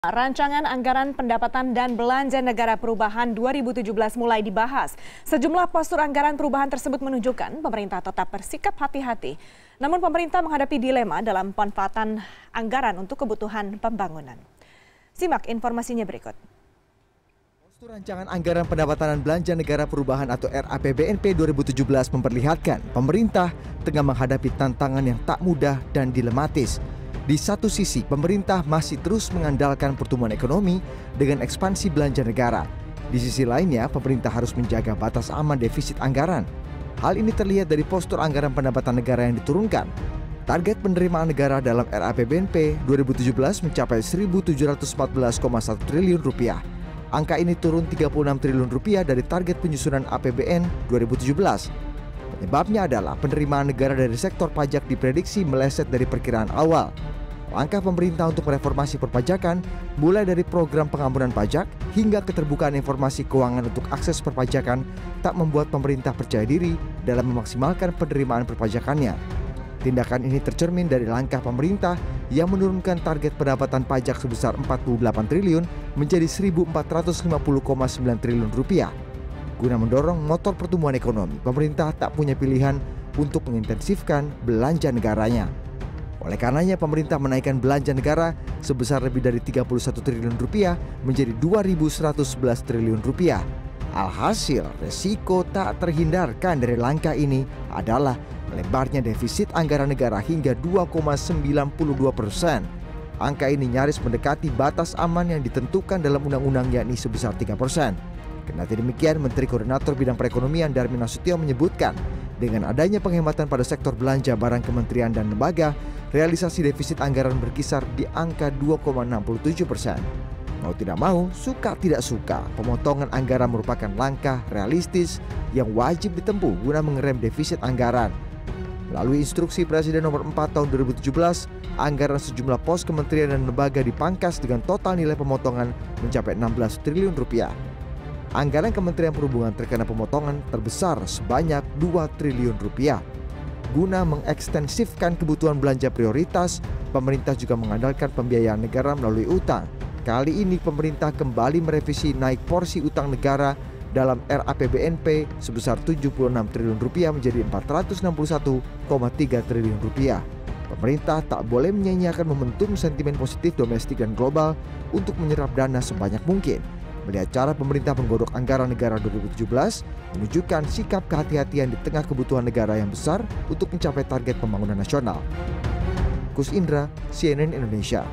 Rancangan Anggaran Pendapatan dan Belanja Negara Perubahan 2017 mulai dibahas. Sejumlah postur anggaran perubahan tersebut menunjukkan pemerintah tetap bersikap hati-hati. Namun pemerintah menghadapi dilema dalam pemanfaatan anggaran untuk kebutuhan pembangunan. Simak informasinya berikut. Postur Rancangan Anggaran Pendapatan dan Belanja Negara Perubahan atau RAPBNP 2017 memperlihatkan pemerintah tengah menghadapi tantangan yang tak mudah dan dilematis. Di satu sisi, pemerintah masih terus mengandalkan pertumbuhan ekonomi dengan ekspansi belanja negara. Di sisi lainnya, pemerintah harus menjaga batas aman defisit anggaran. Hal ini terlihat dari postur anggaran pendapatan negara yang diturunkan. Target penerimaan negara dalam RAPBNP 2017 mencapai Rp1.714,1 triliun. Angka ini turun Rp36 triliun dari target penyusunan APBN 2017. Penyebabnya adalah penerimaan negara dari sektor pajak diprediksi meleset dari perkiraan awal. Langkah pemerintah untuk mereformasi perpajakan, mulai dari program pengampunan pajak hingga keterbukaan informasi keuangan untuk akses perpajakan, tak membuat pemerintah percaya diri dalam memaksimalkan penerimaan perpajakannya. Tindakan ini tercermin dari langkah pemerintah yang menurunkan target pendapatan pajak sebesar Rp48 triliun menjadi Rp1.450,9 triliun. Guna mendorong motor pertumbuhan ekonomi, pemerintah tak punya pilihan untuk mengintensifkan belanja negaranya. Oleh karenanya, pemerintah menaikkan belanja negara sebesar lebih dari Rp31 triliun menjadi Rp2.111 triliun. Alhasil, resiko tak terhindarkan dari langkah ini adalah melebarnya defisit anggaran negara hingga 2,92%. Angka ini nyaris mendekati batas aman yang ditentukan dalam undang-undang, yakni sebesar 3%. Kendati demikian, Menteri Koordinator Bidang Perekonomian Darmin Nasution menyebutkan, dengan adanya penghematan pada sektor belanja barang kementerian dan lembaga, realisasi defisit anggaran berkisar di angka 2,67%. Mau tidak mau, suka tidak suka, pemotongan anggaran merupakan langkah realistis yang wajib ditempuh guna mengerem defisit anggaran. Melalui instruksi Presiden nomor 4 tahun 2017, anggaran sejumlah pos kementerian dan lembaga dipangkas dengan total nilai pemotongan mencapai Rp16 triliun. Anggaran Kementerian Perhubungan terkena pemotongan terbesar sebanyak Rp2 triliun. Guna mengekstensifkan kebutuhan belanja prioritas, pemerintah juga mengandalkan pembiayaan negara melalui utang. Kali ini pemerintah kembali merevisi naik porsi utang negara dalam RAPBNP sebesar Rp76 triliun menjadi Rp461,3 triliun. Pemerintah tak boleh menyia-nyiakan momentum sentimen positif domestik dan global untuk menyerap dana sebanyak mungkin. Melihat cara pemerintah menggodok anggaran negara 2017 menunjukkan sikap kehati-hatian di tengah kebutuhan negara yang besar untuk mencapai target pembangunan nasional. Kus Indra, CNN Indonesia.